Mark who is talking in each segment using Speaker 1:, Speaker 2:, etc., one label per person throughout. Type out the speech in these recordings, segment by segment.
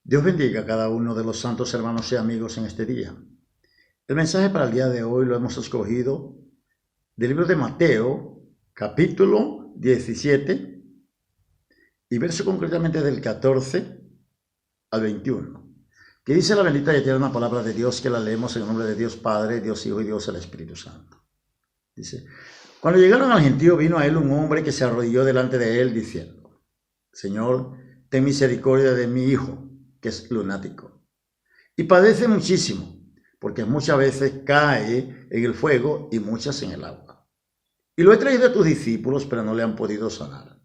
Speaker 1: Dios bendiga a cada uno de los santos hermanos y amigos en este día. El mensaje para el día de hoy lo hemos escogido del libro de Mateo, capítulo 17, y verso concretamente del 14 al 21, que dice la bendita y eterna palabra de Dios, que la leemos en el nombre de Dios Padre, Dios Hijo y Dios el Espíritu Santo. Dice: cuando llegaron al gentío, vino a él un hombre que se arrodilló delante de él, diciendo: Señor, ten misericordia de mi hijo, que es lunático, y padece muchísimo, porque muchas veces cae en el fuego y muchas en el agua. Y lo he traído a tus discípulos, pero no le han podido sanar.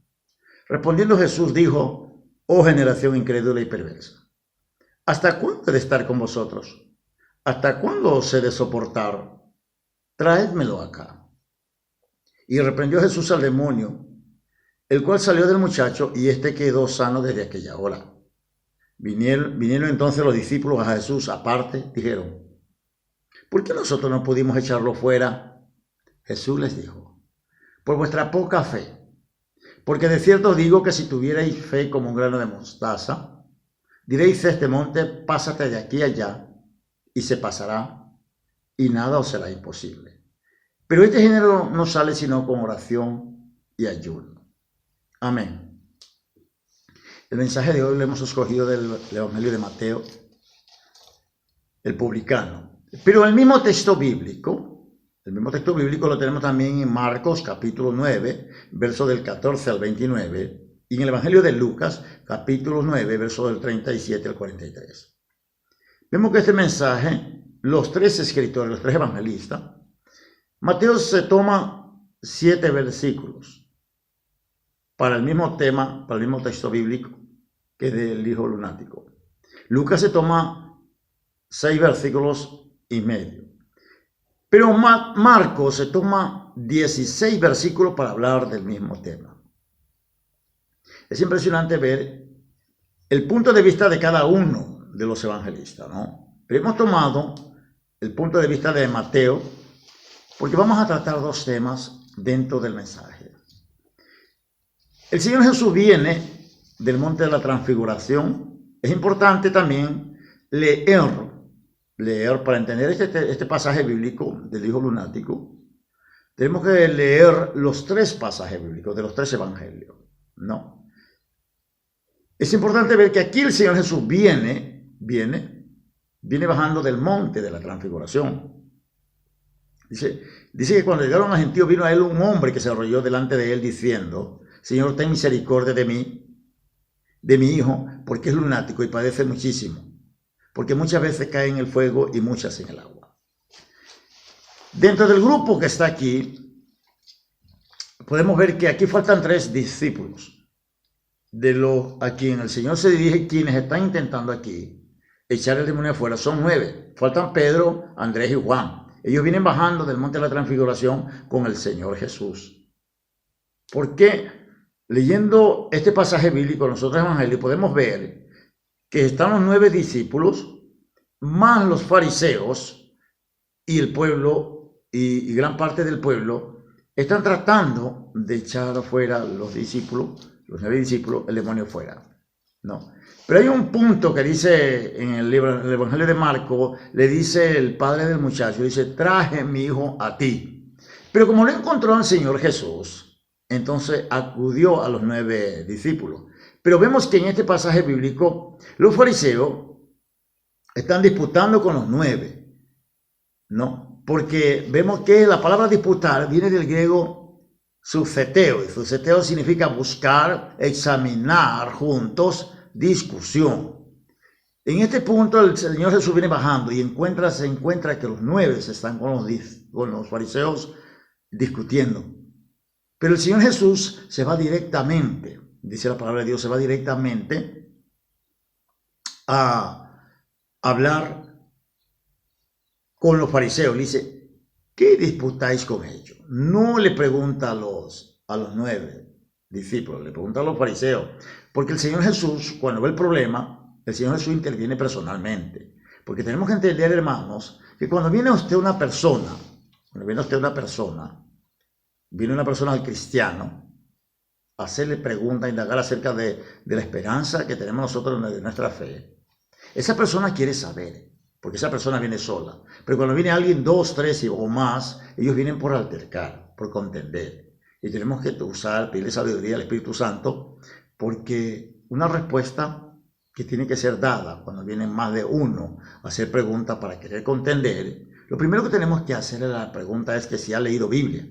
Speaker 1: Respondiendo Jesús dijo: oh generación incrédula y perversa, ¿hasta cuándo he de estar con vosotros? ¿Hasta cuándo os he de soportar? Traédmelo acá. Y reprendió Jesús al demonio, el cual salió del muchacho, y éste quedó sano desde aquella hora. Vinieron entonces los discípulos a Jesús aparte, dijeron: ¿por qué nosotros no pudimos echarlo fuera? Jesús les dijo: por vuestra poca fe. Porque de cierto os digo que si tuvierais fe como un grano de mostaza, diréis a este monte: pásate de aquí allá, y se pasará, y nada os será imposible. Pero este género no sale sino con oración y ayuno. Amén. El mensaje de hoy lo hemos escogido del Evangelio de Mateo, el publicano. Pero el mismo texto bíblico lo tenemos también en Marcos capítulo 9, verso del 14 al 29, y en el Evangelio de Lucas capítulo 9, verso del 37 al 43. Vemos que este mensaje, los tres escritores, los tres evangelistas, Mateo se toma 7 versículos para el mismo tema, para el mismo texto bíblico que del hijo lunático. Lucas se toma 6 versículos y medio. Pero Marcos se toma 16 versículos para hablar del mismo tema. Es impresionante ver el punto de vista de cada uno de los evangelistas, ¿no? Pero hemos tomado el punto de vista de Mateo, porque vamos a tratar dos temas dentro del mensaje. El Señor Jesús viene del monte de la transfiguración. Es importante también leer para entender este pasaje bíblico del hijo lunático. Tenemos que leer los 3 pasajes bíblicos de los 3 evangelios, ¿no? Es importante ver que aquí el Señor Jesús viene bajando del monte de la transfiguración. Dice que cuando llegaron al gentío, vino a él un hombre que se arrodilló delante de él diciendo: Señor, ten misericordia de mi hijo, porque es lunático y padece muchísimo, porque muchas veces cae en el fuego y muchas en el agua. Dentro del grupo que está aquí, podemos ver que aquí faltan 3 discípulos, de los a quien el Señor se dirige. Quienes están intentando aquí echar el demonio afuera son 9. Faltan Pedro, Andrés y Juan. Ellos vienen bajando del monte de la transfiguración con el Señor Jesús. Porque leyendo este pasaje bíblico, nosotros evangelios, podemos ver que están los 9 discípulos, más los fariseos y el pueblo, y gran parte del pueblo, están tratando de echar afuera los 9 discípulos, el demonio fuera. No. Pero hay un punto que dice en el Evangelio de Marcos, le dice el padre del muchacho, dice: traje mi hijo a ti. Pero como no encontró al Señor Jesús, entonces acudió a los 9 discípulos. Pero vemos que en este pasaje bíblico, los fariseos están disputando con los 9, ¿no? Porque vemos que la palabra disputar viene del griego suceteo, y suceteo significa buscar, examinar juntos, discusión. En este punto el Señor Jesús viene bajando y se encuentra que los 9 están con los fariseos discutiendo. Pero el Señor Jesús se va directamente, dice la palabra de Dios, se va directamente a hablar con los fariseos. Le dice: ¿qué disputáis con ellos? No le pregunta a los 9 discípulos, le pregunta a los fariseos. Porque el Señor Jesús, cuando ve el problema, el Señor Jesús interviene personalmente. Porque tenemos que entender, hermanos, que cuando viene una persona al cristiano, a hacerle preguntas, indagar acerca de la esperanza que tenemos nosotros de nuestra fe, Esa persona quiere saber, porque esa persona viene sola. Pero cuando viene alguien, dos, tres o más, ellos vienen por altercar, por contender. Y tenemos que pedirle sabiduría al Espíritu Santo, porque una respuesta que tiene que ser dada cuando vienen más de uno a hacer preguntas para querer contender, lo primero que tenemos que hacer la pregunta es que si ha leído Biblia.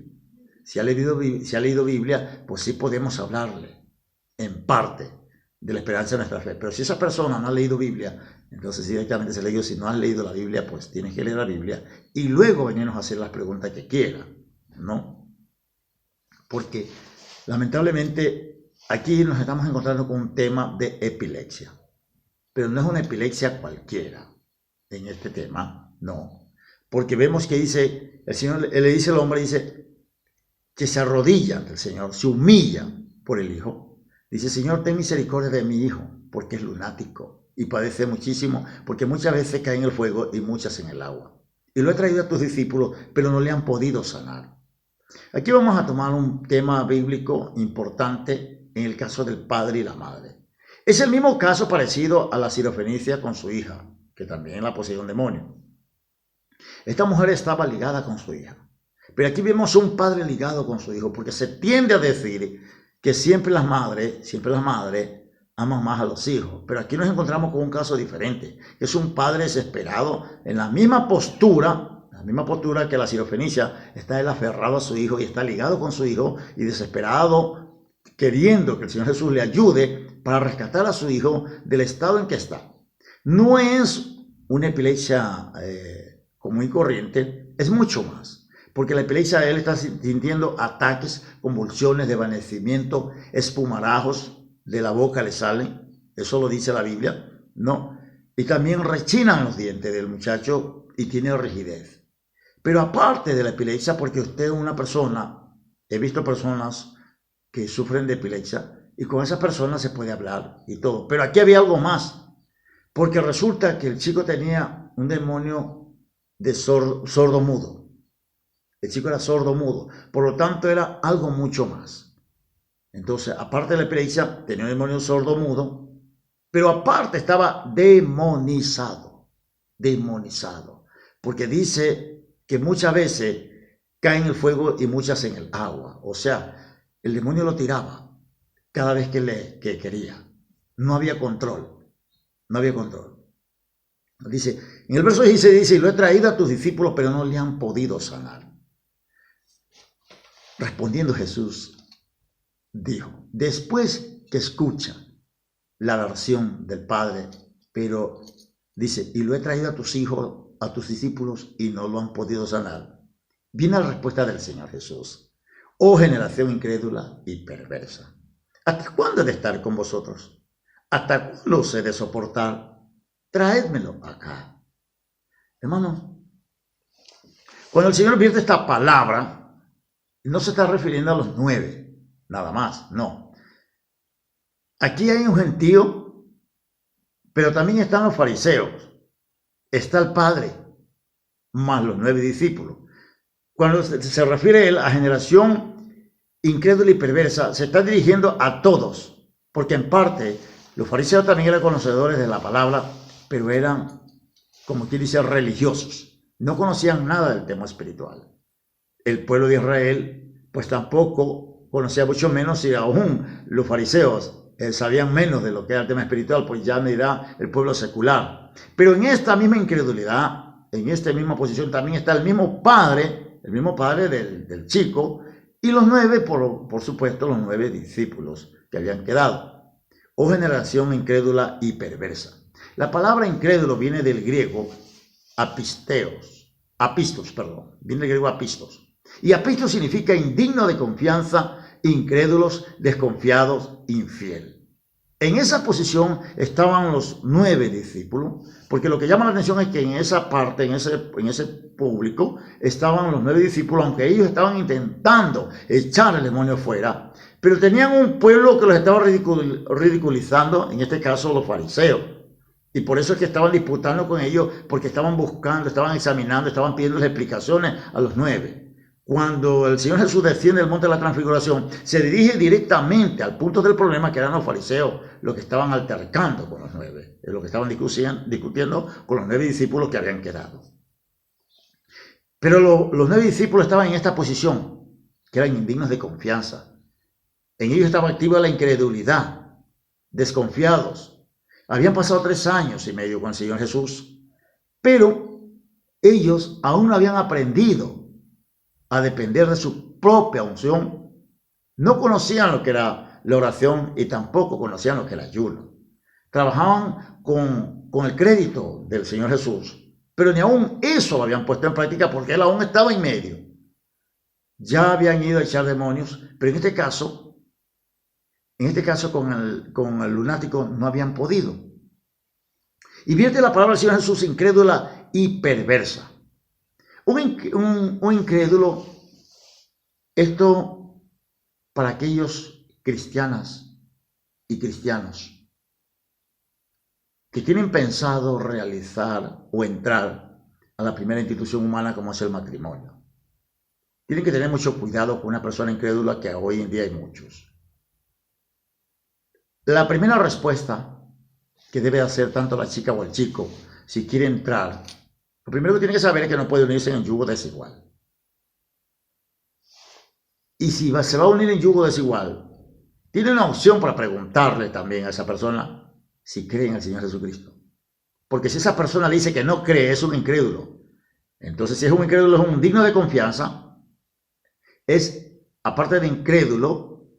Speaker 1: Si ha leído Biblia, pues sí podemos hablarle en parte de la esperanza de nuestra fe. Pero si esa persona no ha leído Biblia, entonces directamente se le digo, si no has leído la Biblia, pues tienes que leer la Biblia y luego venirnos a hacer las preguntas que quiera, ¿no? Porque lamentablemente aquí nos estamos encontrando con un tema de epilepsia. Pero no es una epilepsia cualquiera en este tema, no. Porque vemos que dice, el Señor le dice al hombre, dice que se arrodilla ante el Señor, se humilla por el Hijo. Dice, Señor, ten misericordia de mi hijo, porque es lunático y padece muchísimo, porque muchas veces cae en el fuego y muchas en el agua. Y lo he traído a tus discípulos, pero no le han podido sanar. Aquí vamos a tomar un tema bíblico importante en el caso del padre y la madre. Es el mismo caso parecido a la sirofenicia con su hija, que también la poseía un demonio. Esta mujer estaba ligada con su hija. Pero aquí vemos un padre ligado con su hijo, porque se tiende a decir que siempre las madres aman más a los hijos. Pero aquí nos encontramos con un caso diferente, que es un padre desesperado en la misma postura que la sirofenicia. Está él aferrado a su hijo y está ligado con su hijo y desesperado, queriendo que el Señor Jesús le ayude para rescatar a su hijo del estado en que está. No es una epilepsia común y corriente, es mucho más. Porque la epilepsia, él está sintiendo ataques, convulsiones, desvanecimiento, espumarajos de la boca le salen. Eso lo dice la Biblia, ¿no? Y también rechinan los dientes del muchacho y tiene rigidez. Pero aparte de la epilepsia, porque usted es una persona, he visto personas que sufren de epilepsia y con esas personas se puede hablar y todo. Pero aquí había algo más, porque resulta que el chico tenía un demonio de sordo mudo. El chico era sordo mudo, por lo tanto era algo mucho más. Entonces, aparte de la epilepsia, tenía un demonio sordo mudo, pero aparte estaba demonizado, porque dice que muchas veces cae en el fuego y muchas en el agua. O sea, el demonio lo tiraba cada vez que quería. No había control. Dice, en el verso 16 dice, y lo he traído a tus discípulos, pero no le han podido sanar. Respondiendo Jesús, dijo, después que escucha la versión del Padre, pero dice, y lo he traído a tus hijos, a tus discípulos, y no lo han podido sanar. Viene la respuesta del Señor Jesús. Oh generación incrédula y perversa, ¿hasta cuándo he de estar con vosotros? ¿Hasta cuándo os he de soportar? Traédmelo acá. Hermanos, cuando el Señor vierte esta palabra, no se está refiriendo a los 9, nada más, no. Aquí hay un gentío, pero también están los fariseos, está el Padre, más los 9 discípulos. Cuando se refiere él a generación incrédula y perversa, se está dirigiendo a todos, porque en parte los fariseos también eran conocedores de la palabra, pero eran, como quien dice, religiosos, no conocían nada del tema espiritual. El pueblo de Israel pues tampoco conocía, mucho menos, y aún los fariseos sabían menos de lo que era el tema espiritual, pues ya me dirá el pueblo secular. Pero en esta misma incredulidad, en esta misma posición, también está el mismo padre del chico, y los 9, por supuesto, los 9 discípulos que habían quedado. Oh generación incrédula y perversa. La palabra incrédulo viene del griego apistos, viene del griego apistos. Y apistos significa indigno de confianza, incrédulos, desconfiados, infiel. En esa posición estaban los 9 discípulos, porque lo que llama la atención es que en esa parte, en ese público, estaban los 9 discípulos, aunque ellos estaban intentando echar el demonio fuera, pero tenían un pueblo que los estaba ridiculizando, en este caso los fariseos. Y por eso es que estaban disputando con ellos, porque estaban buscando, estaban examinando, estaban pidiendo explicaciones a los 9. cuando el Señor Jesús desciende del monte de la transfiguración, se dirige directamente al punto del problema, que eran los fariseos, los que estaban altercando con los 9, lo que estaban discutiendo con los 9 discípulos que habían quedado. Pero los 9 discípulos estaban en esta posición, que eran indignos de confianza. En ellos estaba activa la incredulidad, desconfiados. Habían pasado 3 años y medio con el Señor Jesús, pero ellos aún no habían aprendido a depender de su propia unción. No conocían lo que era la oración y tampoco conocían lo que era el ayuno. Trabajaban con el crédito del Señor Jesús, pero ni aún eso lo habían puesto en práctica porque Él aún estaba en medio. Ya habían ido a echar demonios, pero en este caso con el lunático no habían podido. Y vierte la palabra del Señor Jesús incrédula y perversa. Un incrédulo, esto para aquellos cristianas y cristianos que tienen pensado realizar o entrar a la primera institución humana como es el matrimonio. Tienen que tener mucho cuidado con una persona incrédula, que hoy en día hay muchos. La primera respuesta que debe hacer tanto la chica o el chico si quiere entrar, lo primero que tiene que saber es que no puede unirse en yugo desigual. Y si se va a unir en yugo desigual, tiene una opción para preguntarle también a esa persona si cree en el Señor Jesucristo. Porque si esa persona le dice que no cree, es un incrédulo. Entonces, si es un incrédulo, es un digno de confianza. Aparte de incrédulo,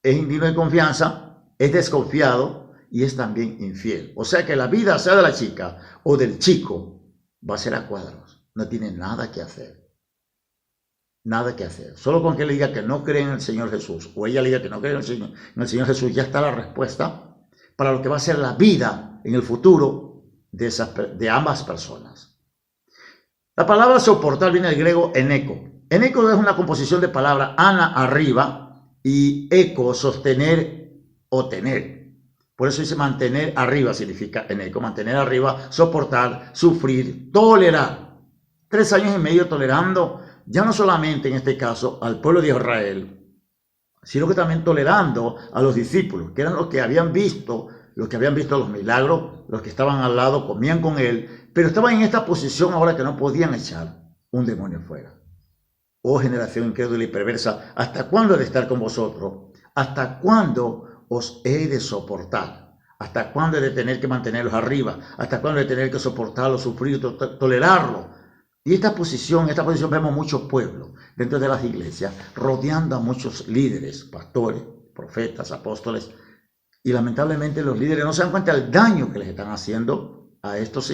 Speaker 1: es indigno de confianza, es desconfiado y es también infiel. O sea que la vida, sea de la chica o del chico, va a ser a cuadros. No tiene nada que hacer. Nada que hacer. Solo con que le diga que no cree en el Señor Jesús, o ella le diga que no cree en el Señor Jesús, ya está la respuesta para lo que va a ser la vida en el futuro de ambas personas. La palabra soportar viene del griego eneco. Eneco es una composición de palabra ana, arriba, y eco, sostener o tener. Por eso dice mantener arriba, significa eneco, mantener arriba, soportar, sufrir, tolerar. 3 años y medio tolerando, ya no solamente en este caso al pueblo de Israel, sino que también tolerando a los discípulos, que eran los que habían visto los milagros, los que estaban al lado, comían con él, pero estaban en esta posición ahora que no podían echar un demonio fuera. Oh generación incrédula y perversa, ¿hasta cuándo he de estar con vosotros? ¿Hasta cuándo os he de soportar? ¿Hasta cuándo he de tener que mantenerlos arriba? ¿Hasta cuándo he de tener que soportarlo, sufrir, tolerarlo? Y esta posición vemos muchos pueblos dentro de las iglesias, rodeando a muchos líderes, pastores, profetas, apóstoles, y lamentablemente los líderes no se dan cuenta del daño que les están haciendo a estos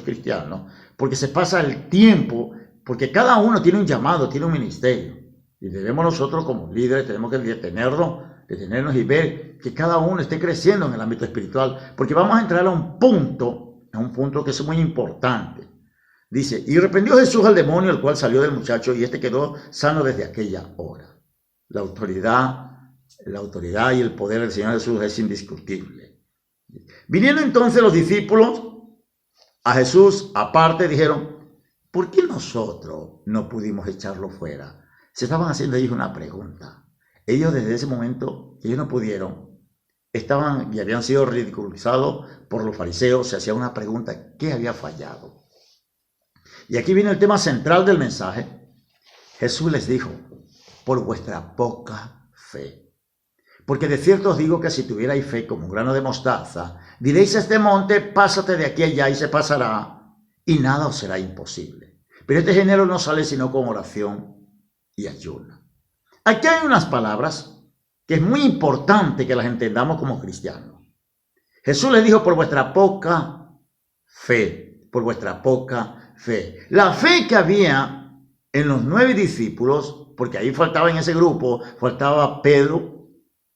Speaker 1: cristianos, porque se pasa el tiempo, porque cada uno tiene un llamado, tiene un ministerio, y debemos nosotros como líderes, tenemos que detenernos y ver que cada uno esté creciendo en el ámbito espiritual, porque vamos a entrar a un punto que es muy importante. Dice, y reprendió Jesús al demonio, el cual salió del muchacho, y este quedó sano desde aquella hora. La autoridad y el poder del Señor Jesús es indiscutible. Vinieron entonces los discípulos a Jesús aparte, dijeron, ¿por qué nosotros no pudimos echarlo fuera? Se estaban haciendo ellos una pregunta. Ellos desde ese momento, ellos no pudieron, estaban y habían sido ridiculizados por los fariseos, se hacía una pregunta, ¿qué había fallado? Y aquí viene el tema central del mensaje. Jesús les dijo, por vuestra poca fe. Porque de cierto os digo que si tuvierais fe como un grano de mostaza, diréis a este monte, pásate de aquí allá y se pasará, y nada os será imposible. Pero este género no sale sino con oración y ayuno. Aquí hay unas palabras que es muy importante que las entendamos como cristianos. Jesús les dijo, por vuestra poca fe, por vuestra poca fe. La fe que había en los 9 discípulos, porque ahí faltaba en ese grupo, faltaba Pedro,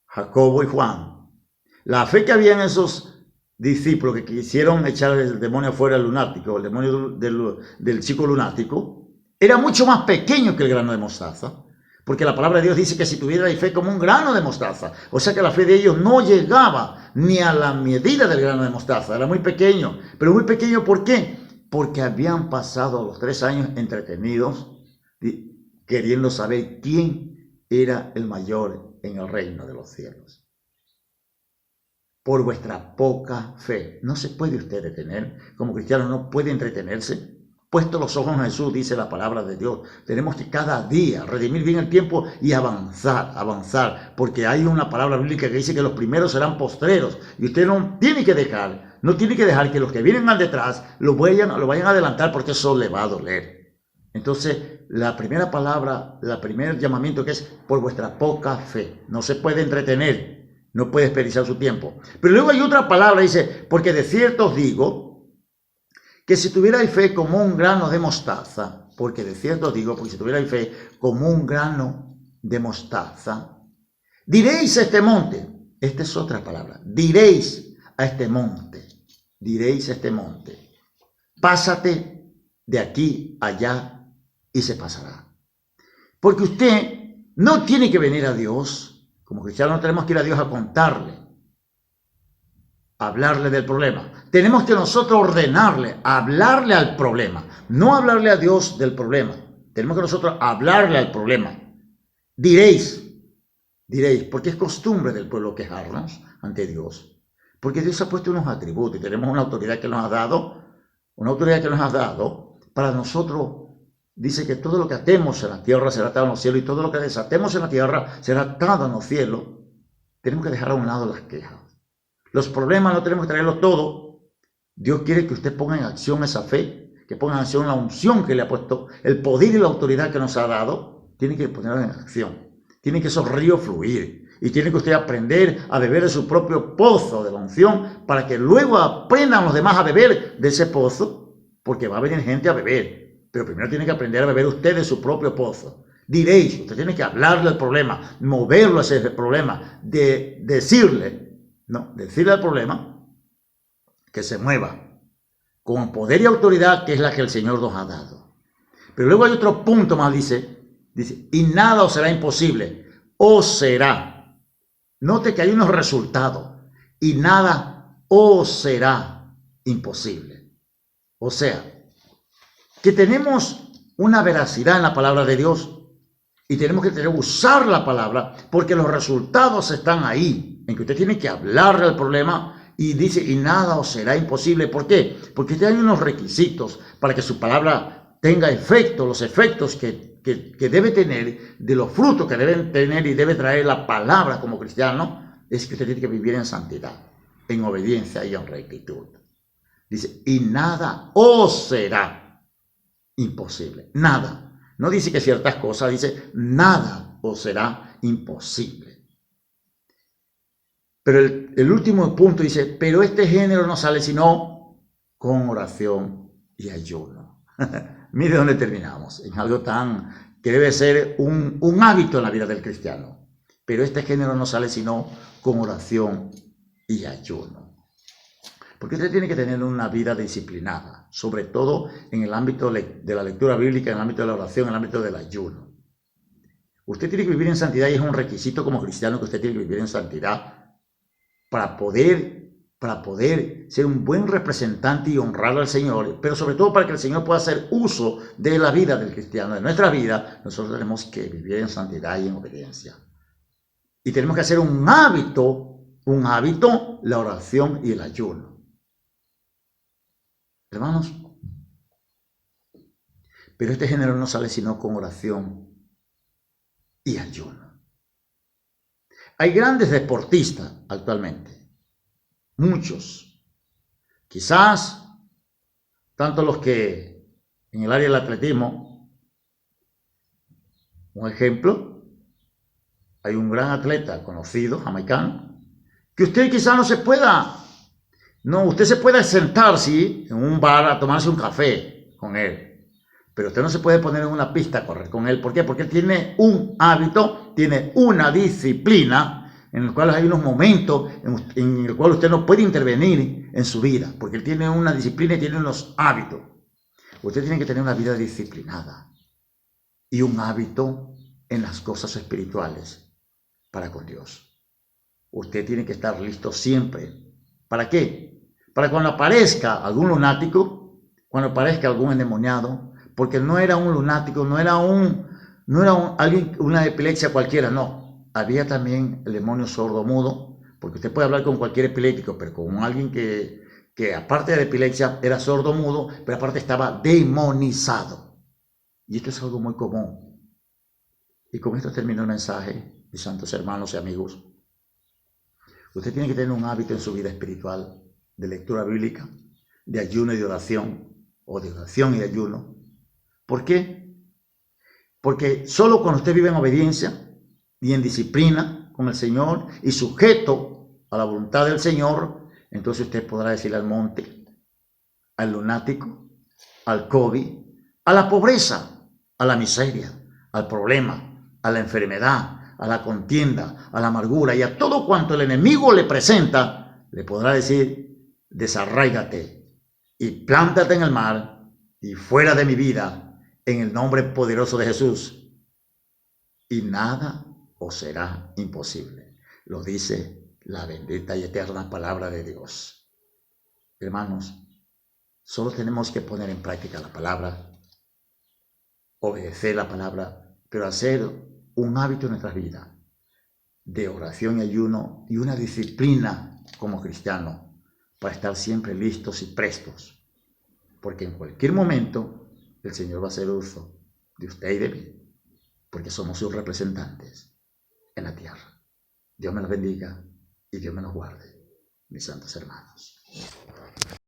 Speaker 1: Jacobo y Juan. La fe que había en esos discípulos que quisieron echar el demonio afuera, el lunático, el demonio del chico lunático, era mucho más pequeño que el grano de mostaza, porque la palabra de Dios dice que si tuvierais fe como un grano de mostaza, o sea que la fe de ellos no llegaba ni a la medida del grano de mostaza, era muy pequeño. Pero muy pequeño, ¿por qué? Porque habían pasado los 3 años entretenidos queriendo saber quién era el mayor en el reino de los cielos. Por vuestra poca fe. No se puede usted detener. Como cristiano no puede entretenerse. Puesto los ojos en Jesús, dice la palabra de Dios. Tenemos que cada día redimir bien el tiempo y avanzar. Porque hay una palabra bíblica que dice que los primeros serán postreros. Y usted no tiene que dejar que los que vienen al detrás lo vayan a adelantar, porque eso le va a doler. Entonces, la primera palabra, el primer llamamiento que es por vuestra poca fe. No se puede entretener. No puede desperdiciar su tiempo. Pero luego hay otra palabra, dice, porque de cierto os digo que si tuvierais fe como un grano de mostaza, porque de cierto os digo, porque si tuvierais fe como un grano de mostaza, diréis a este monte, esta es otra palabra, diréis a este monte, pásate de aquí allá y se pasará. Porque usted no tiene que venir a Dios. Como cristianos no tenemos que ir a Dios a contarle, a hablarle del problema. Tenemos que nosotros ordenarle, hablarle al problema, no hablarle a Dios del problema. Tenemos que nosotros hablarle al problema. Diréis, porque es costumbre del pueblo quejarnos ante Dios. Porque Dios ha puesto unos atributos y tenemos una autoridad que nos ha dado, para nosotros. Dice que todo lo que atemos en la tierra será atado en los cielos y todo lo que desatemos en la tierra será atado en los cielos. Tenemos que dejar a un lado las quejas. Los problemas no tenemos que traerlos todos. Dios quiere que usted ponga en acción esa fe, que ponga en acción la unción que le ha puesto, el poder y la autoridad que nos ha dado. Tiene que ponerlo en acción. Tiene que esos ríos fluir. Y tiene que usted aprender a beber de su propio pozo de la unción para que luego aprendan los demás a beber de ese pozo, porque va a venir gente a beber. Pero primero tiene que aprender a beber usted de su propio pozo. Diréis, usted tiene que hablarle al problema, moverlo hacia ese problema, decirle al problema que se mueva con poder y autoridad, que es la que el Señor nos ha dado. Pero luego hay otro punto más, dice, y nada os será imposible, os será. Note que hay unos resultados, y nada os será imposible. O sea, que tenemos una veracidad en la palabra de Dios y tenemos que usar la palabra, porque los resultados están ahí, en que usted tiene que hablarle al problema y dice, y nada os será imposible. ¿Por qué? Porque usted hay unos requisitos para que su palabra tenga efecto, los efectos que debe tener, de los frutos que deben tener y debe traer la palabra como cristiano, es que usted tiene que vivir en santidad, en obediencia y en rectitud. Dice, y nada os será imposible. Nada. No dice que ciertas cosas, dice nada os será imposible. Pero el último punto dice, pero este género no sale sino con oración y ayuno. Mire dónde terminamos, en algo tan que debe ser un hábito en la vida del cristiano. Pero este género no sale sino con oración y ayuno. Porque usted tiene que tener una vida disciplinada, sobre todo en el ámbito de la lectura bíblica, en el ámbito de la oración, en el ámbito del ayuno. Usted tiene que vivir en santidad y es un requisito como cristiano que usted tiene que vivir en santidad para poder ser un buen representante y honrar al Señor, pero sobre todo para que el Señor pueda hacer uso de la vida del cristiano, de nuestra vida. Nosotros tenemos que vivir en santidad y en obediencia. Y tenemos que hacer un hábito, la oración y el ayuno. Hermanos, pero este género no sale sino con oración y ayuno. Hay grandes deportistas actualmente, muchos, quizás tanto los que en el área del atletismo, un ejemplo, hay un gran atleta conocido, jamaicano, que usted quizás usted se puede sentar, sí, en un bar a tomarse un café con él, pero usted no se puede poner en una pista a correr con él. ¿Por qué? Porque él tiene un hábito, tiene una disciplina, en el cual hay unos momentos en el cual usted no puede intervenir en su vida, porque él tiene una disciplina y tiene unos hábitos. Usted tiene que tener una vida disciplinada y un hábito en las cosas espirituales para con Dios. Usted tiene que estar listo siempre. ¿Para qué? Para cuando aparezca algún lunático, cuando aparezca algún endemoniado, porque no era un lunático, no era un No era una epilepsia cualquiera, no. Había también el demonio sordo-mudo, porque usted puede hablar con cualquier epiléptico, pero con alguien que aparte de la epilepsia era sordo-mudo, pero aparte estaba demonizado. Y esto es algo muy común. Y con esto termino el mensaje, mis santos hermanos y amigos. Usted tiene que tener un hábito en su vida espiritual de lectura bíblica, de ayuno y de oración, o de oración y de ayuno. ¿Por qué? Porque solo cuando usted vive en obediencia y en disciplina con el Señor y sujeto a la voluntad del Señor, entonces usted podrá decirle al monte, al lunático, al COVID, a la pobreza, a la miseria, al problema, a la enfermedad, a la contienda, a la amargura y a todo cuanto el enemigo le presenta, le podrá decir, desarráigate y plántate en el mar y fuera de mi vida, en el nombre poderoso de Jesús, y nada os será imposible. Lo dice la bendita y eterna palabra de Dios. Hermanos, solo tenemos que poner en práctica la palabra, obedecer la palabra, pero hacer un hábito en nuestras vidas de oración y ayuno y una disciplina como cristiano para estar siempre listos y prestos, porque en cualquier momento el Señor va a hacer uso de usted y de mí, porque somos sus representantes en la tierra. Dios me los bendiga y Dios me los guarde, mis santos hermanos.